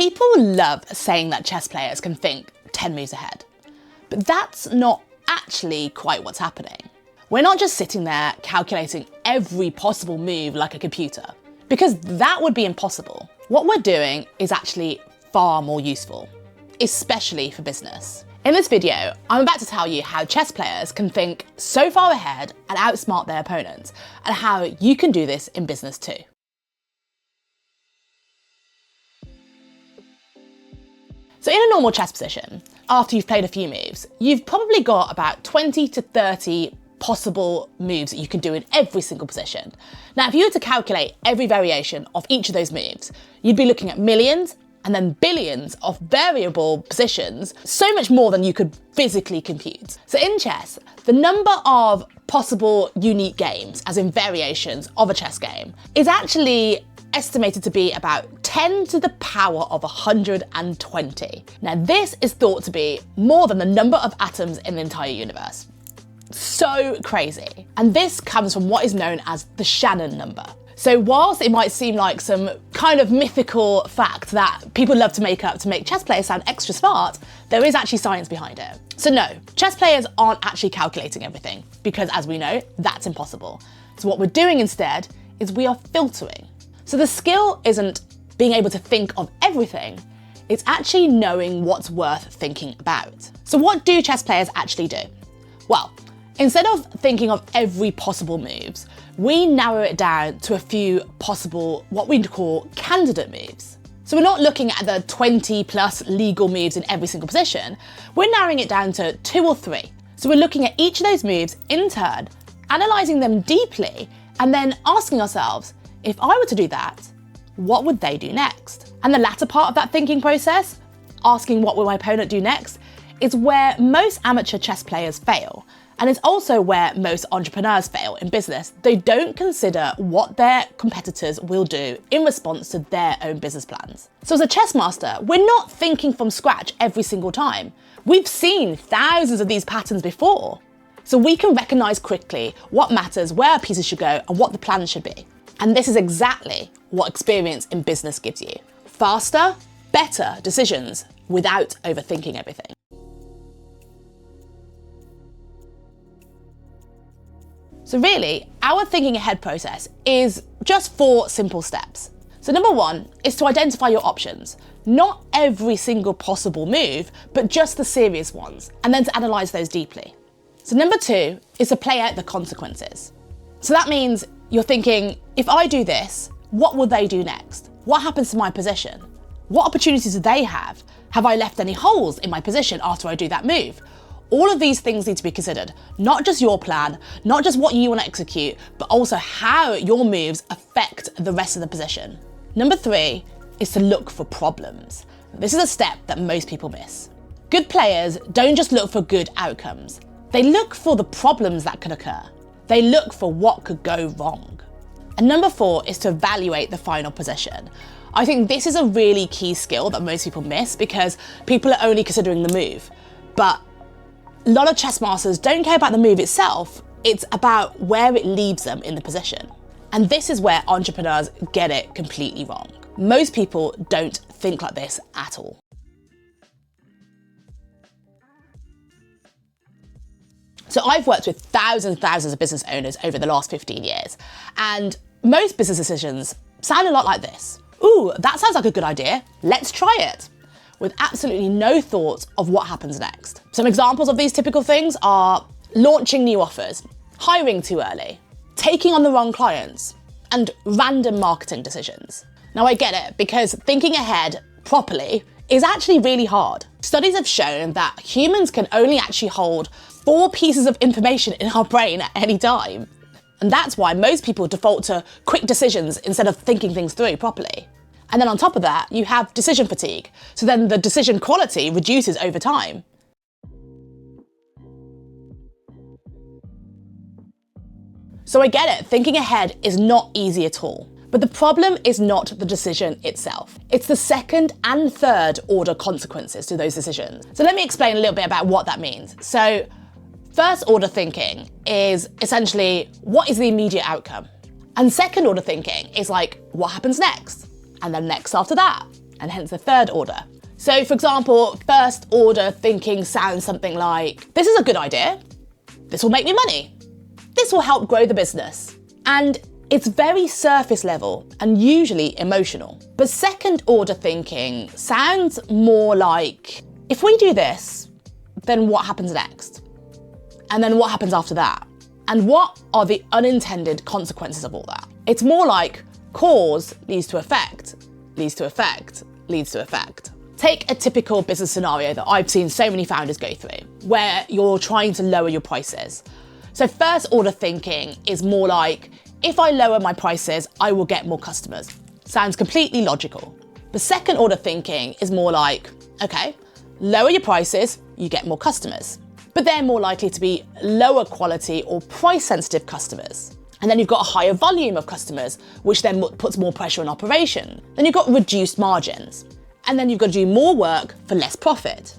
People love saying that chess players can think 10 moves ahead, but that's not actually quite what's happening. We're not just sitting there calculating every possible move like a computer, because that would be impossible. What we're doing is actually far more useful, especially for business. In this video, I'm about to tell you how chess players can think so far ahead and outsmart their opponents, and how you can do this in business too. So in a normal chess position, after you've played a few moves, you've probably got about 20 to 30 possible moves that you can do in every single position. Now, if you were to calculate every variation of each of those moves, you'd be looking at millions and then billions of variable positions, so much more than you could physically compute. So in chess, the number of possible unique games, as in variations of a chess game, is actually estimated to be about 10 to the power of 120. Now, this is thought to be more than the number of atoms in the entire universe. So crazy. And this comes from what is known as the Shannon number. So whilst it might seem like some kind of mythical fact that people love to make up to make chess players sound extra smart, there is actually science behind it. So no, chess players aren't actually calculating everything, because as we know, that's impossible. So what we're doing instead is we are filtering. So the skill isn't being able to think of everything, it's actually knowing what's worth thinking about. So what do chess players actually do? Well, instead of thinking of every possible moves, we narrow it down to a few possible, what we call candidate moves. So we're not looking at the 20 plus legal moves in every single position, we're narrowing it down to 2 or 3. So we're looking at each of those moves in turn, analysing them deeply, and then asking ourselves, if I were to do that, what would they do next? And the latter part of that thinking process, asking what will my opponent do next, is where most amateur chess players fail. And it's also where most entrepreneurs fail in business. They don't consider what their competitors will do in response to their own business plans. So as a chess master, we're not thinking from scratch every single time. We've seen thousands of these patterns before. So we can recognise quickly what matters, where our pieces should go, and what the plan should be. And this is exactly what experience in business gives you. Faster, better decisions without overthinking everything. So really, our thinking ahead process is just 4 simple steps. So number 1 is to identify your options. Not every single possible move, but just the serious ones, and then to analyse those deeply. So number 2 is to play out the consequences. So that means you're thinking, if I do this, what will they do next? What happens to my position? What opportunities do they have? Have I left any holes in my position after I do that move? All of these things need to be considered, not just your plan, not just what you want to execute, but also how your moves affect the rest of the position. Number 3 is to look for problems. This is a step that most people miss. Good players don't just look for good outcomes. They look for the problems that could occur. They look for what could go wrong. And number 4 is to evaluate the final position. I think this is a really key skill that most people miss because people are only considering the move. But a lot of chess masters don't care about the move itself, it's about where it leaves them in the position. And this is where entrepreneurs get it completely wrong. Most people don't think like this at all. So I've worked with thousands and thousands of business owners over the last 15 years, and most business decisions sound a lot like this. Ooh, that sounds like a good idea, let's try it, with absolutely no thought of what happens next. Some examples of these typical things are launching new offers, hiring too early, taking on the wrong clients, and random marketing decisions. Now I get it, because thinking ahead properly is actually really hard. Studies have shown that humans can only actually hold 4 pieces of information in our brain at any time. And that's why most people default to quick decisions instead of thinking things through properly. And then on top of that, you have decision fatigue. So then the decision quality reduces over time. So I get it, thinking ahead is not easy at all. But the problem is not the decision itself. It's the second and third order consequences to those decisions. So let me explain a little bit about what that means. So first order thinking is essentially, what is the immediate outcome? And second order thinking is like, what happens next? And then next after that, and hence the third order. So for example, first order thinking sounds something like, this is a good idea. This will make me money. This will help grow the business. And it's very surface level and usually emotional. But second order thinking sounds more like, if we do this, then what happens next? And then what happens after that? And what are the unintended consequences of all that? It's more like cause leads to effect, leads to effect, leads to effect. Take a typical business scenario that I've seen so many founders go through, where you're trying to lower your prices. So first order thinking is more like, if I lower my prices, I will get more customers. Sounds completely logical. The second order thinking is more like, okay, lower your prices, you get more customers. But they're more likely to be lower quality or price sensitive customers. And then you've got a higher volume of customers, which then puts more pressure on operation. Then you've got reduced margins. And then you've got to do more work for less profit.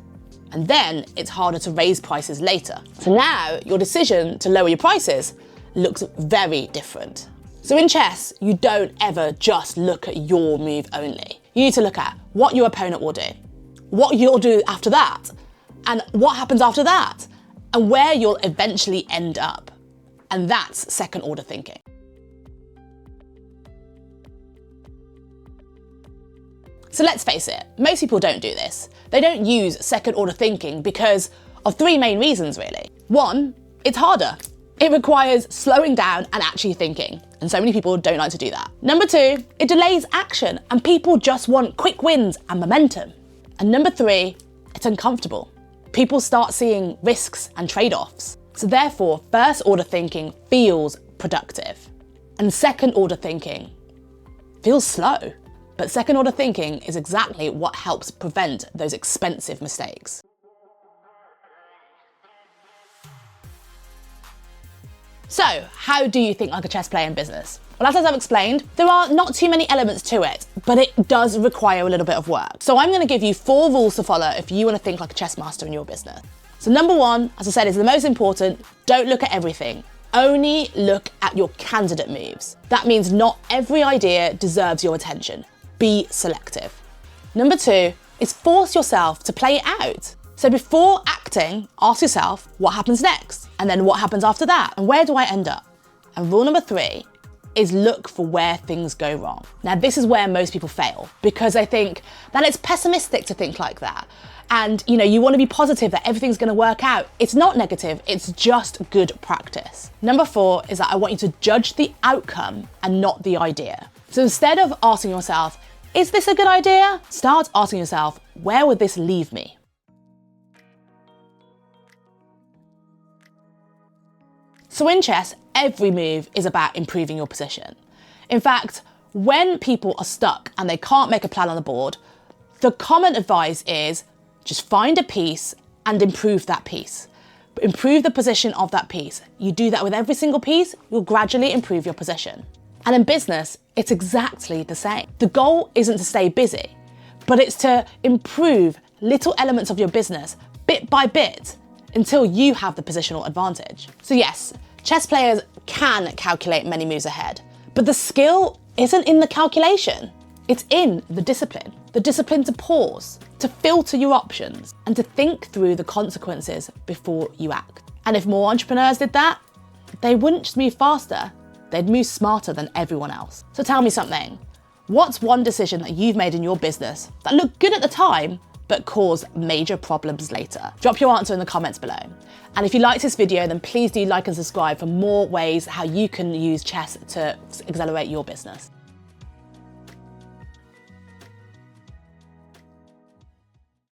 And then it's harder to raise prices later. So now your decision to lower your prices looks very different. So in chess, you don't ever just look at your move only. You need to look at what your opponent will do, what you'll do after that, and what happens after that, and where you'll eventually end up. And that's second order thinking. So let's face it, most people don't do this. They don't use second order thinking because of three main reasons really. One, it's harder. It requires slowing down and actually thinking. And so many people don't like to do that. Number two, it delays action and people just want quick wins and momentum. And number three, it's uncomfortable. People start seeing risks and trade-offs. So therefore, first order thinking feels productive. And second order thinking feels slow. But second order thinking is exactly what helps prevent those expensive mistakes. So, how do you think like a chess player in business? Well, as I've explained, there are not too many elements to it, but it does require a little bit of work. So I'm going to give you 4 rules to follow if you want to think like a chess master in your business. So number 1, as I said, is the most important. Don't look at everything. Only look at your candidate moves. That means not every idea deserves your attention. Be selective. Number 2 is force yourself to play it out. So before acting, ask yourself, what happens next? And then what happens after that? And where do I end up? And rule number 3 is look for where things go wrong. Now, this is where most people fail because they think that it's pessimistic to think like that. And you want to be positive that everything's going to work out. It's not negative, it's just good practice. Number 4 is that I want you to judge the outcome and not the idea. So instead of asking yourself, is this a good idea? Start asking yourself, where would this leave me? So in chess, every move is about improving your position. In fact, when people are stuck and they can't make a plan on the board, the common advice is just find a piece and improve that piece. Improve the position of that piece. You do that with every single piece, you'll gradually improve your position. And in business, it's exactly the same. The goal isn't to stay busy, but it's to improve little elements of your business bit by bit until you have the positional advantage. So yes, chess players can calculate many moves ahead, but the skill isn't in the calculation. It's in the discipline to pause, to filter your options, and to think through the consequences before you act. And if more entrepreneurs did that, they wouldn't just move faster, they'd move smarter than everyone else. So tell me something, what's one decision that you've made in your business that looked good at the time, but cause major problems later? Drop your answer in the comments below. And if you liked this video, then please do like and subscribe for more ways how you can use chess to accelerate your business.